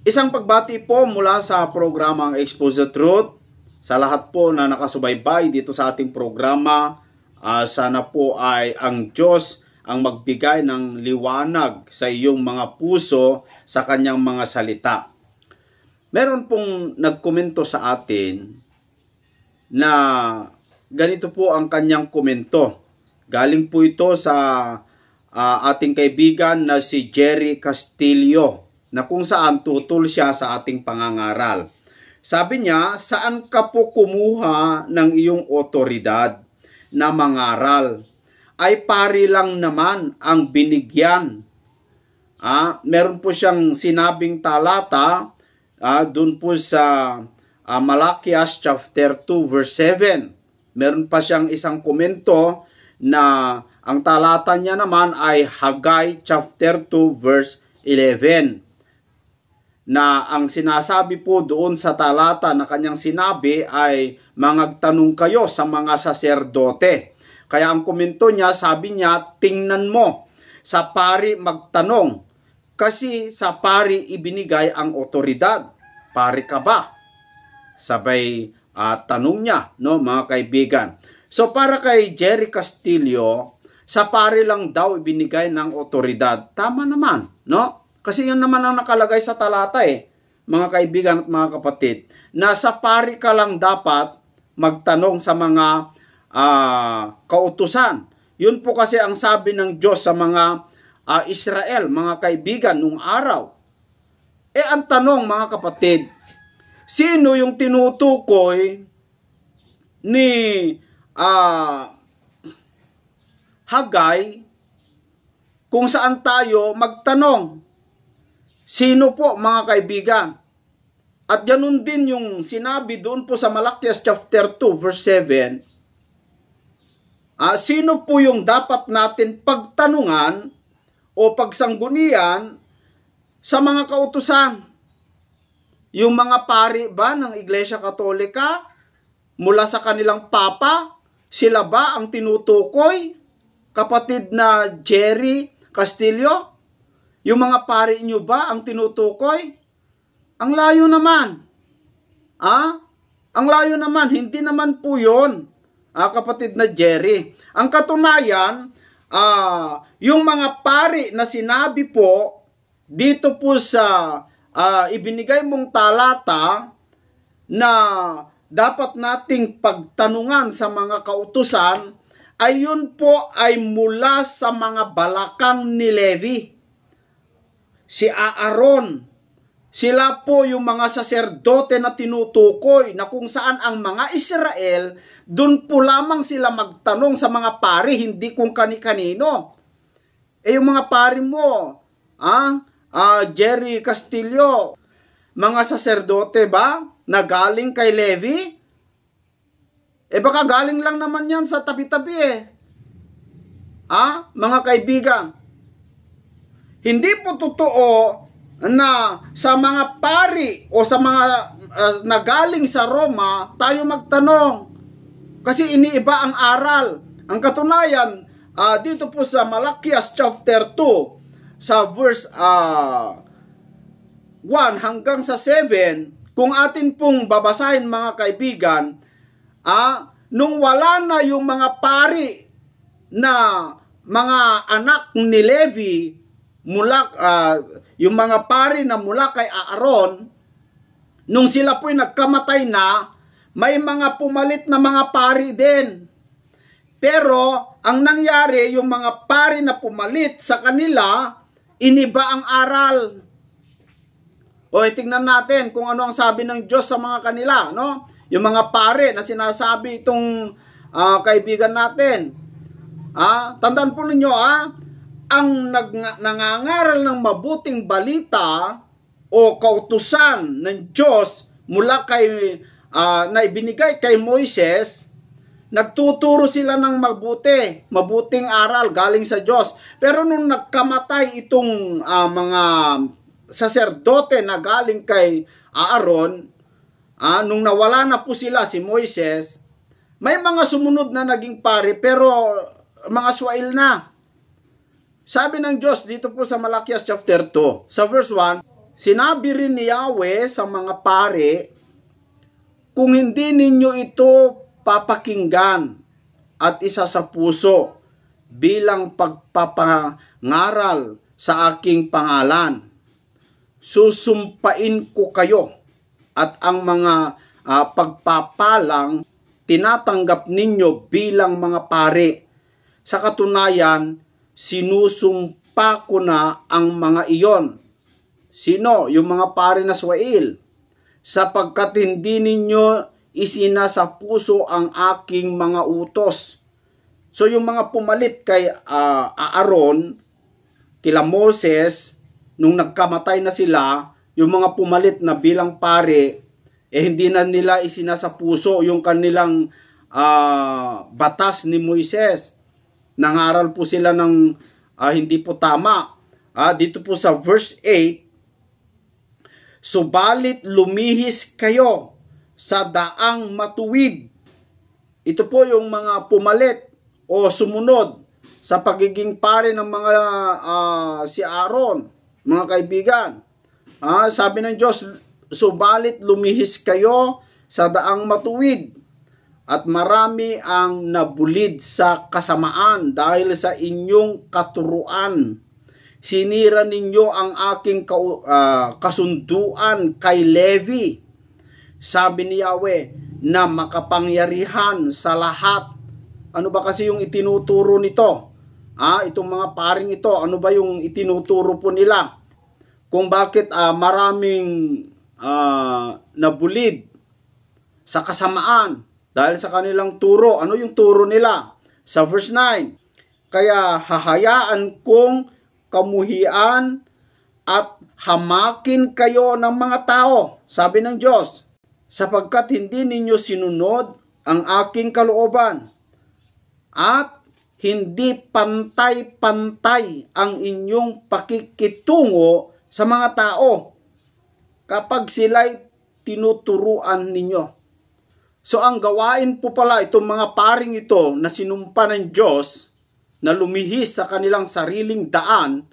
Isang pagbati po mula sa programang Expose the Truth. Sa lahat po na nakasubaybay dito sa ating programa, sana po ay ang Diyos ang magbigay ng liwanag sa iyong mga puso sa kanyang mga salita. Meron pong nagkomento sa atin na ganito po ang kanyang komento. Galing po ito sa ating kaibigan na si Jerry Castillo, na kung saan tutol siya sa ating pangangaral. Sabi niya, saan ka po kumuha ng iyong otoridad na mangaral? Ay pari lang naman ang binigyan. Meron po siyang sinabing talata dun po sa Malakias chapter 2 verse 7. Meron pa siyang isang komento na ang talata niya naman ay Haggai chapter 2 verse 11. Na ang sinasabi po doon sa talata na kanyang sinabi ay mangagtanong kayo sa mga saserdote. Kaya ang komento niya, sabi niya, tingnan mo, sa pari magtanong, kasi sa pari ibinigay ang otoridad. Pari ka ba? Sabay tanong niya, no, mga kaibigan. So para kay Jerry Castillo, sa pari lang daw ibinigay ng otoridad. Tama naman, no? Kasi yun naman ang nakalagay sa talata mga kaibigan at mga kapatid. Na sa pari ka lang dapat magtanong sa mga kautusan. Yun po kasi ang sabi ng Diyos sa mga Israel, mga kaibigan, nung araw. Ang tanong mga kapatid, sino yung tinutukoy ni Haggai kung saan tayo magtanong? Sino po mga kaibigan? At ganun din yung sinabi doon po sa Malakias chapter 2 verse 7. Sino po yung dapat natin pagtanungan o pagsanggunian sa mga kautusan? Yung mga pari ba ng Iglesia Katolika mula sa kanilang papa? Sila ba ang tinutukoy? Kapatid na Jerry Castillo? Yung mga pari nyo ba ang tinutukoy? Ang layo naman. Ang layo naman. Hindi naman po yun, kapatid na Jerry. Ang katunayan, yung mga pari na sinabi po, dito po sa ibinigay mong talata na dapat nating pagtanungan sa mga kautusan, ay yun po ay mula sa mga balakang ni Levi. Si Aaron, sila po yung mga saserdote na tinutukoy na kung saan ang mga Israel, dun po lamang sila magtanong sa mga pari, hindi kung kani-kanino. Yung mga pari mo, Jerry Castillo, mga saserdote ba na galing kay Levi? Baka galing lang naman yan sa tabi-tabi mga kaibigan. Hindi po totoo na sa mga pari o sa mga nagaling sa Roma tayo magtanong. Kasi iniiba ang aral. Ang katunayan, dito po sa Malakias chapter 2, sa verse 1 hanggang sa 7, kung atin pong babasahin mga kaibigan, nung wala na yung mga pari na mga anak ni Levi, mula yung mga pari na mula kay Aaron, nung sila po'y nagkamatay na, may mga pumalit na mga pari din. Pero ang nangyari, yung mga pari na pumalit sa kanila, iniba ang aral. Tingnan natin kung ano ang sabi ng Diyos sa mga kanila, no? Yung mga pari na sinasabi itong kaibigan natin. Tandaan po ninyo, ang nangangaral ng mabuting balita o kautusan ng Diyos mula kay na ibinigay kay Moises, nagtuturo sila ng mabuting aral galing sa Diyos. Pero nung nagkamatay itong mga saserdote na galing kay Aaron, nung nawala na po sila si Moises, may mga sumunod na naging pari pero mga swail na. Sabi ng Diyos dito po sa Malakias chapter 2, sa verse 1, Sinabi rin ni Yahweh sa mga pare, kung hindi ninyo ito papakinggan at isa sa puso bilang pagpapangaral sa aking pangalan, susumpain ko kayo at ang mga pagpapalang tinatanggap ninyo bilang mga pare. Sa katunayan, sinusumpa ko na ang mga iyon. Sino? Yung mga pare na Israel. Sapagkat hindi ninyo isinasa puso ang aking mga utos. So yung mga pumalit kay Aaron, kila Moses, nung nagkamatay na sila, yung mga pumalit na bilang pare, hindi na nila isinasa puso yung kanilang batas ni Moises. Nangaral po sila ng hindi po tama. Dito po sa verse 8, subalit lumihis kayo sa daang matuwid. Ito po yung mga pumalit o sumunod sa pagiging pare ng mga si Aaron, mga kaibigan. Sabi ng Diyos, subalit lumihis kayo sa daang matuwid at marami ang nabulid sa kasamaan dahil sa inyong katuruan. Sinira ninyo ang aking kasunduan kay Levi. Sabi ni Yahweh na makapangyarihan sa lahat. Ano ba kasi yung itinuturo nito? Itong mga paring ito, ano ba yung itinuturo po nila? Kung bakit maraming nabulid sa kasamaan dahil sa kanilang turo. Ano yung turo nila? Sa verse 9, kaya hahayaan kong kamuhian at hamakin kayo ng mga tao, sabi ng Diyos, sapagkat hindi ninyo sinunod ang aking kalooban at hindi pantay-pantay ang inyong pakikitungo sa mga tao kapag sila'y tinuturuan ninyo. So ang gawain po pala itong mga paring ito na sinumpa ng Diyos na lumihis sa kanilang sariling daan,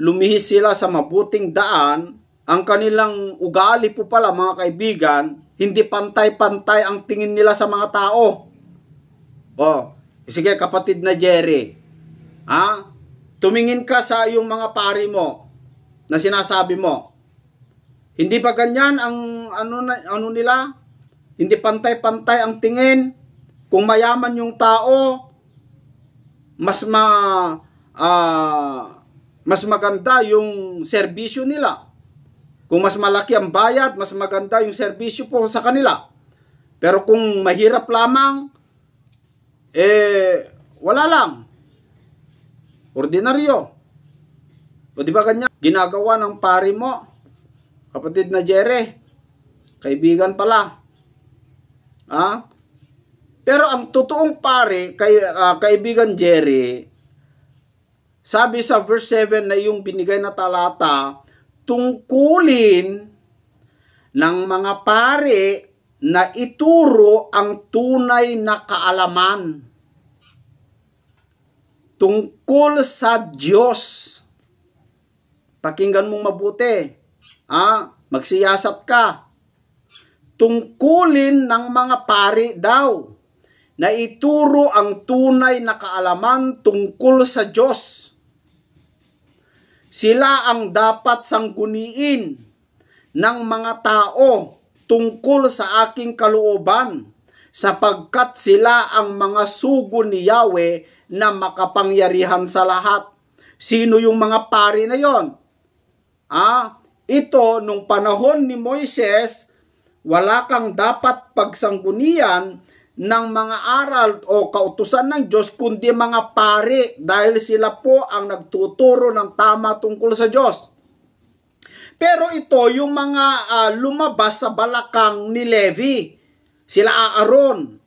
lumihis sila sa mabuting daan, ang kanilang ugali po pala mga kaibigan, hindi pantay-pantay ang tingin nila sa mga tao. Sige kapatid na Jerry, tumingin ka sa yung mga pari mo na sinasabi mo. Hindi ba ganyan ang ano nila? Hindi pantay-pantay ang tingin. Kung mayaman yung tao, mas maganda yung serbisyo nila. Kung mas malaki ang bayad, mas maganda yung serbisyo po sa kanila. Pero kung mahirap lamang, wala lang. Ordinaryo. O di ba ganyan? Ginagawa ng pari mo, kapatid na Jerry, kaibigan pala. Pero ang totoong pare, kaibigan Jerry, sabi sa verse 7 na yung binigay na talata, tungkulin ng mga pare na ituro ang tunay na kaalaman tungkol sa Diyos. Pakinggan mong mabuti. Magsiyasat ka. Tungkulin ng mga pare daw na ituro ang tunay na kaalaman tungkol sa Diyos. Sila ang dapat sangguniin ng mga tao tungkol sa aking kalooban, sapagkat sila ang mga sugo ni Yahweh na makapangyarihan sa lahat. Sino yung mga pari na yon? Ito, nung panahon ni Moises, wala kang dapat pagsanggunian ng mga aral o kautusan ng Diyos, kundi mga pari, dahil sila po ang nagtuturo ng tama tungkol sa Diyos. Pero ito, yung mga lumabas sa balakang ni Levi, sila Aaron,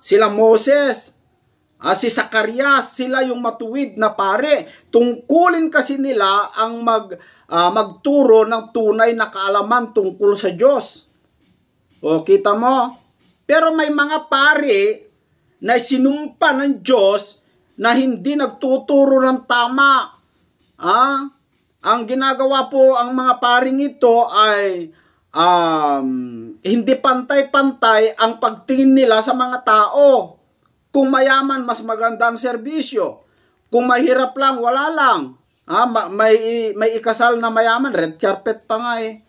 sila Moses, si Zacarias, sila yung matuwid na pare. Tungkulin kasi nila ang magturo ng tunay na kaalaman tungkol sa Diyos. O, kita mo? Pero may mga pare na sinumpa ng Diyos na hindi nagtuturo ng tama. ang ginagawa po ang mga paring ito ay hindi pantay-pantay ang pagtingin nila sa mga tao. Kung mayaman, mas maganda ang serbisyo. Kung mahirap lang, wala lang. May ikasal na mayaman, red carpet pa nga eh.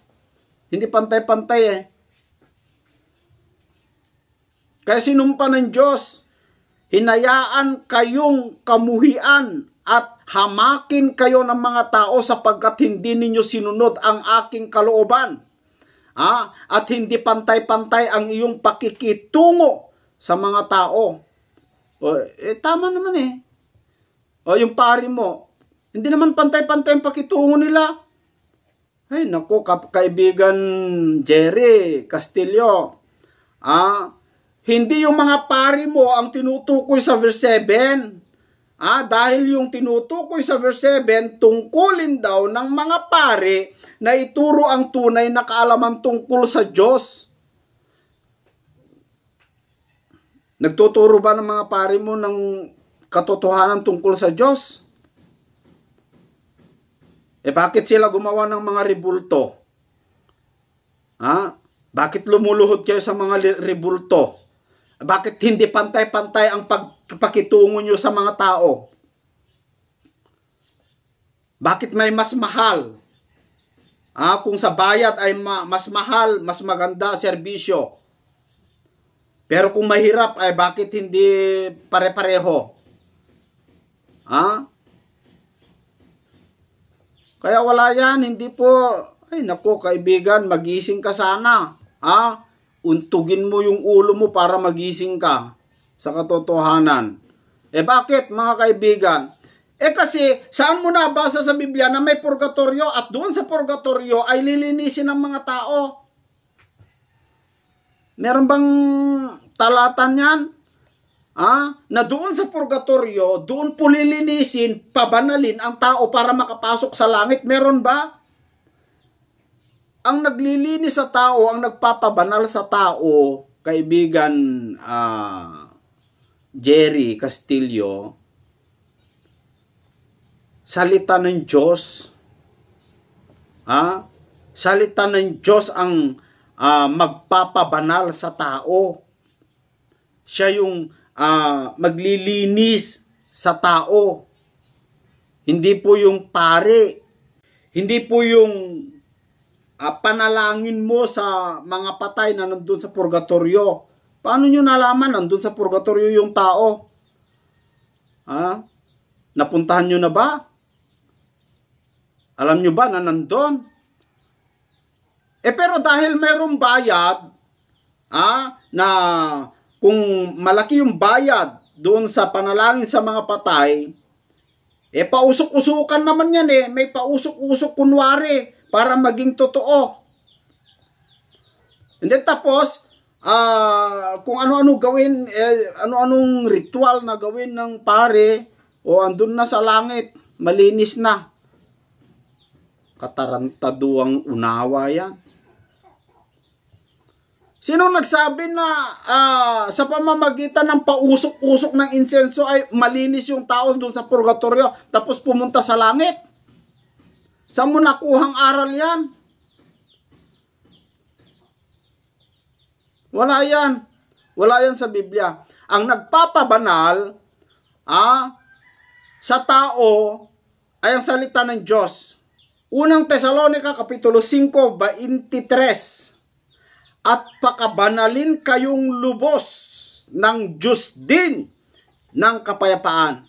Hindi pantay-pantay eh. Kaya sinumpa ng Diyos, hinayaan kayong kamuhian at hamakin kayo ng mga tao sapagkat hindi ninyo sinunod ang aking kalooban. At hindi pantay-pantay ang iyong pakikitungo sa mga tao. Tama naman eh. Yung pari mo, hindi naman pantay-pantay ang pakitungo nila. Ay, naku, kaibigan Jerry Castillo. Hindi yung mga pari mo ang tinutukoy sa verse 7. Dahil yung tinutukoy sa verse 7, tungkulin daw ng mga pari na ituro ang tunay na kaalaman tungkol sa Diyos. Nagtuturo ba ng mga pari mo ng katotohanan tungkol sa Diyos? Bakit sila gumawa ng mga rebulto? Bakit lumuluhod kayo sa mga rebulto? Bakit hindi pantay-pantay ang pagpakitungo nyo sa mga tao? Bakit may mas mahal? Kung sa bayad ay mas mahal, mas maganda serbisyo. Pero kung mahirap ay bakit hindi pare-pareho? Kaya wala yan, hindi po. Ay naku kaibigan, magising ka sana. Untugin mo yung ulo mo para magising ka sa katotohanan. Bakit mga kaibigan? Kasi saan mo nabasa sa Biblia na may purgatorio at doon sa purgatorio ay lilinisin ng mga tao? Meron bang talatan yan? Na doon sa purgatorio, doon po lilinisin, pabanalin ang tao para makapasok sa langit. Meron ba? Ang naglilinis sa tao, ang nagpapabanal sa tao, kaibigan Jerry Castillo, salita ng Diyos. Salita ng Diyos ang magpapabanal sa tao. Siya yung maglilinis sa tao. Hindi po yung pare. Hindi po yung panalangin mo sa mga patay na nandun sa purgatorio. Paano nyo nalaman nandun sa purgatorio yung tao? Napuntahan nyo na ba? Alam nyo ba na nandun? Pero dahil mayroong bayad, na kung malaki yung bayad doon sa panalangin sa mga patay, pausok-usukan naman yan may pausok-usok kunwari para maging totoo. And then tapos, kung ano-ano gawin, ano-anong ritual na gawin ng pare, andun na sa langit, malinis na. Katarantaduang unawa yan. Sino nagsabi na sa pamamagitan ng pausok-usok ng insenso ay malinis yung tao doon sa purgatorio tapos pumunta sa langit? Saan mo nakuhang aral yan? Wala yan. Wala yan sa Biblia. Ang nagpapabanal sa tao ay ang salita ng Diyos. Unang Tesalonica Kapitulo 5:23. At pakabanalin kayong lubos ng Diyos din ng kapayapaan.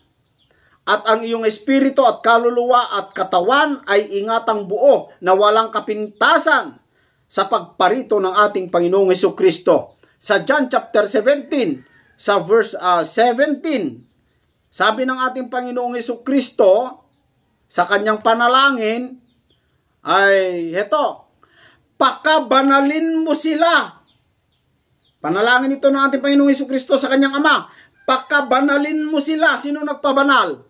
At ang iyong espiritu at kaluluwa at katawan ay ingatang buo na walang kapintasan sa pagparito ng ating Panginoong Hesukristo. Sa John chapter 17, sa verse 17, sabi ng ating Panginoong Hesukristo sa kanyang panalangin ay heto, pakabanalin mo sila. Panalangin ito ng ating Panginoong Hesukristo sa kanyang Ama. Pakabanalin mo sila. Sino nagpabanal?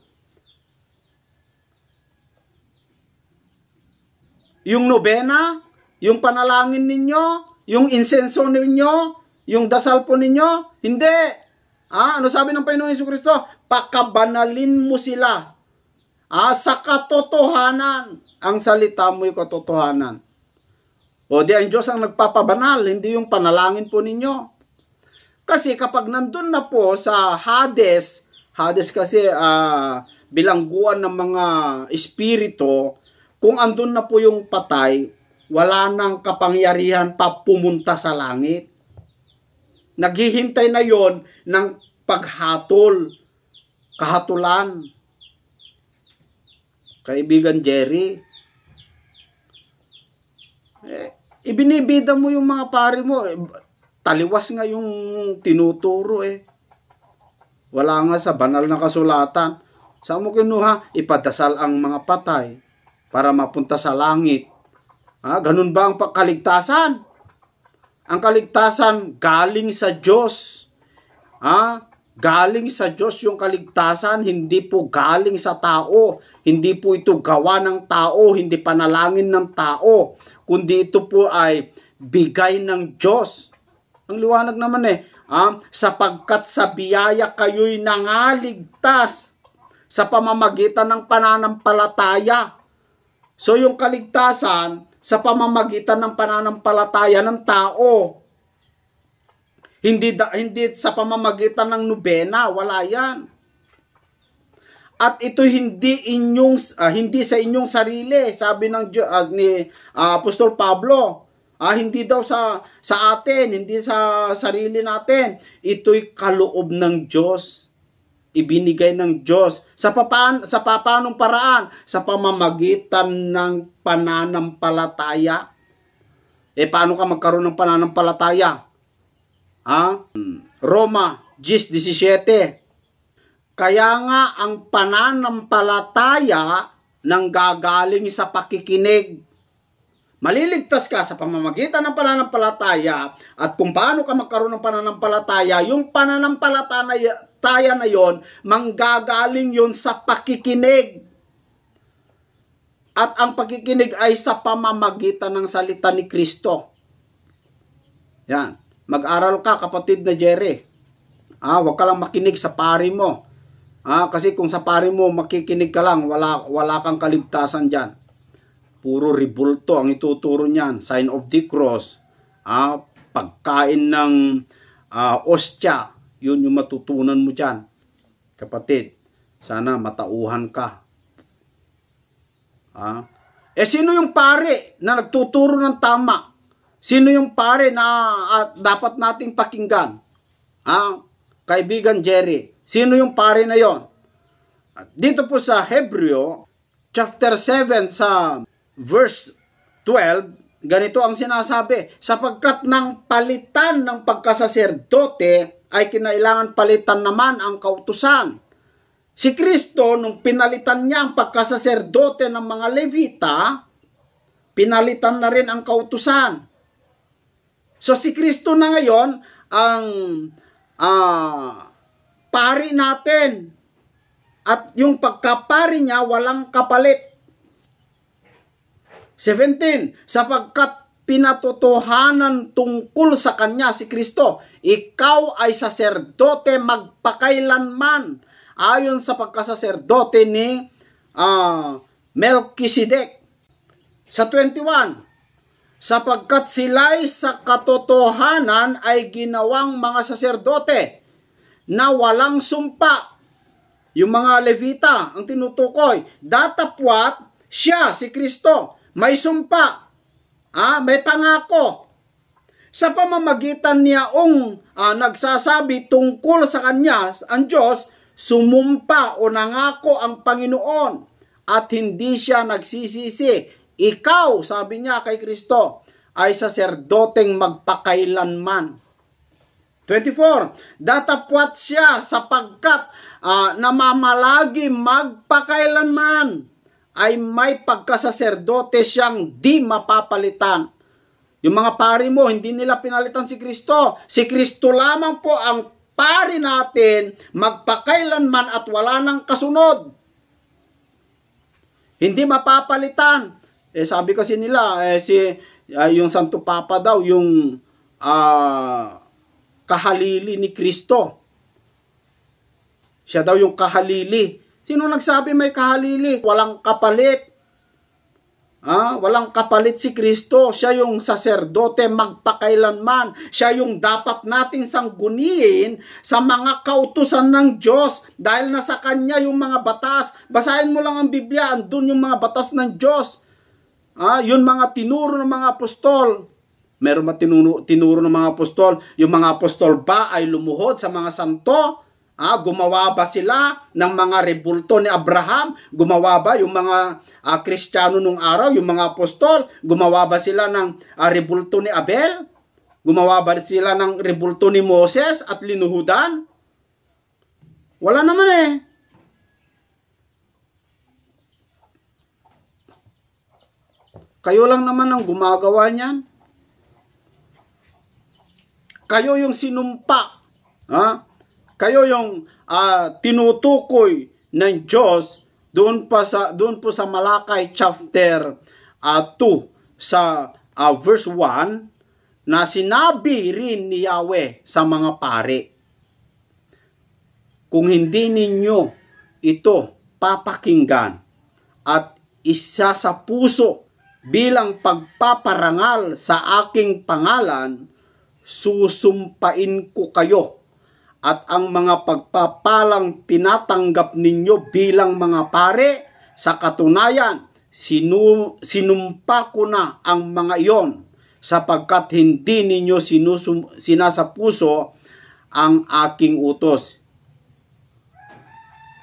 Yung nobena, yung panalangin ninyo, yung insenso ninyo, yung dasal po ninyo, hindi. Ano sabi ng Panginoong Hesukristo? Pakabanalin mo sila. Sa katotohanan. Ang salita mo'y katotohanan. O di ang Diyos ang nagpapabanal, hindi yung panalangin po ninyo. Kasi kapag nandun na po sa Hades, Hades kasi bilangguan ng mga espiritu, kung andun na po yung patay, wala nang kapangyarihan pa pumunta sa langit. Naghihintay na yon ng paghatol, kahatulan. Kaibigan Jerry, ibinibida mo yung mga pari mo. Taliwas nga yung tinuturo Wala nga sa banal na kasulatan. Saan mo kinuha? Ipadasal ang mga patay para mapunta sa langit. Ganun ba ang kaligtasan? Ang kaligtasan galing sa Diyos. Galing sa Diyos yung kaligtasan, hindi po galing sa tao. Hindi po ito gawa ng tao, hindi panalangin ng tao, kundi ito po ay bigay ng Diyos. Ang liwanag naman sapagkat sa biyaya kayo'y nangaligtas sa pamamagitan ng pananampalataya. So yung kaligtasan sa pamamagitan ng pananampalataya ng tao. Hindi sa pamamagitan ng nobena, wala yan. At ito hindi sa inyong sarili, sabi ni Apostol Pablo. Hindi daw sa atin, hindi sa sarili natin. Ito'y kaloob ng Diyos. Ibinigay ng Diyos. Sa paanong paraan? Sa pamamagitan ng pananampalataya. Paano ka magkaroon ng pananampalataya? Roma 10:17. Kaya nga ang pananampalataya nanggagaling sa pakikinig. Maliligtas ka sa pamamagitan ng pananampalataya, at kung paano ka magkaroon ng pananampalataya, yung pananampalataya na yon, manggagaling yon sa pakikinig. At ang pakikinig ay sa pamamagitan ng salita ni Kristo. Yan. Mag-aral ka, kapatid na Jerry. Huwag ka lang makinig sa pari mo. Kasi kung sa pari mo makikinig ka lang, wala kang kaligtasan dyan. Puro ribulto ang ituturo niyan. Sign of the cross. Pagkain ng ostya. Yun yung matutunan mo dyan. Kapatid, sana matauhan ka. Sino yung pare na nagtuturo ng tama? Sino yung pare na dapat nating pakinggan? Kaibigan Jerry, sino yung pare na yon? Dito po sa Hebreo, chapter 7 sa verse 12, ganito ang sinasabi, sapagkat ng palitan ng pagkasaserdote ay kinailangan palitan naman ang kautusan. Si Kristo, nung pinalitan niya ang pagkasaserdote ng mga Levita, pinalitan na rin ang kautusan. So si Kristo na ngayon ang pari natin. At yung pagkapari niya walang kapalit. 17, sapagkat pinatotohanan tungkol sa kanya si Kristo, ikaw ay saserdote magpakailanman, ayon sa pagkasaserdote ni Melchizedek. Sa 21, sapagkat sila'y sa katotohanan ay ginawang mga saserdote na walang sumpa. Yung mga Levita ang tinutukoy, datapwat siya, si Kristo, may sumpa, may pangako. Sa pamamagitan niya nagsasabi tungkol sa kanya, ang Diyos, sumumpa o nangako ang Panginoon at hindi siya nagsisisi. Ikaw, sabi niya kay Kristo, ay saserdoteng magpakailanman. 24, datapwat siya sapagkat namamalagi magpakailanman ay may pagkasaserdote siyang di mapapalitan. Yung mga pari mo, hindi nila pinalitan si Kristo. Si Kristo lamang po ang pari natin magpakailanman at wala nang kasunod. Hindi mapapalitan. Sabi kasi nila, yung Santo Papa daw, yung kahalili ni Kristo. Siya daw yung kahalili Sino nagsabi may kahalili? Walang kapalit. Walang kapalit si Kristo. Siya yung saserdote magpakailanman. Siya yung dapat nating sangguniin sa mga kautusan ng Diyos. Dahil nasa Kanya yung mga batas. Basahin mo lang ang Biblia, andun yung mga batas ng Diyos. Yun mga tinuro ng mga apostol. Meron ba tinuro ng mga apostol? Yung mga apostol ba ay lumuhod sa mga santo? Gumawa ba sila ng mga rebulto ni Abraham? Gumawa ba yung mga Kristiyano nung araw, yung mga apostol? Gumawa ba sila ng rebulto ni Abel? Gumawa ba sila ng rebulto ni Moses at linuhudan? Wala naman eh. Kayo lang naman ang gumagawa niyan. Kayo yung sinumpa. Kayo yung tinutukoy ng Diyos doon po sa Malakay chapter 2 sa verse 1 na sinabi rin ni Yahweh sa mga pari, kung hindi ninyo ito papakinggan at isa sa puso bilang pagpaparangal sa aking pangalan, susumpain ko kayo. At ang mga pagpapalang tinatanggap ninyo bilang mga pare, sa katunayan, sinumpa ko na ang mga iyon, sapagkat hindi ninyo sinasapuso ang aking utos.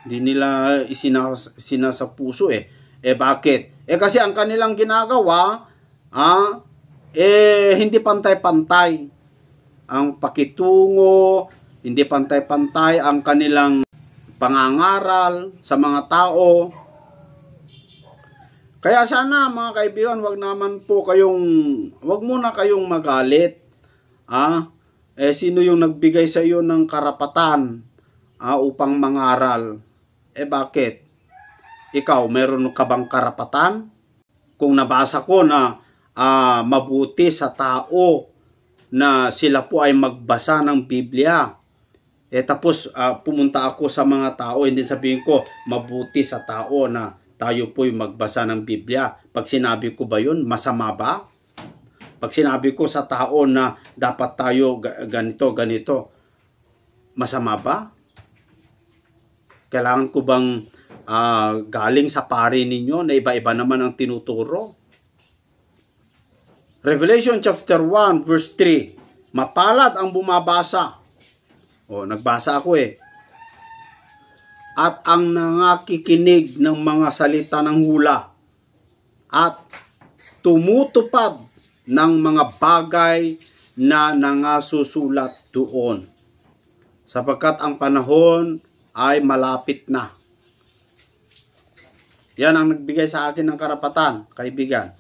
Hindi nila sinasapuso eh. Bakit? Kasi ang kanilang ginagawa, hindi pantay-pantay ang pakitungo, hindi pantay-pantay ang kanilang pangangaral sa mga tao. Kaya sana mga kaibigan, wag muna kayong magalit. Sino yung nagbigay sa iyo ng karapatan upang mangaral? Bakit? Ikaw, meron ka bang karapatan? Kung nabasa ko na mabuti sa tao na sila po ay magbasa ng Biblia, tapos pumunta ako sa mga tao, hindi sabihin ko mabuti sa tao na tayo po'y magbasa ng Biblia. Pag sinabi ko ba yun, masama ba? Pag sinabi ko sa tao na dapat tayo ganito, masama ba? Kailangan ko bang galing sa pari ninyo na iba-iba naman ang tinuturo? Revelation chapter 1 verse 3, mapalad ang bumabasa. Nagbasa ako at ang nangakikinig ng mga salita ng hula at tumutupad ng mga bagay na nangasusulat doon, sapagkat ang panahon ay malapit na. Yan ang nagbigay sa akin ng karapatan, kaibigan.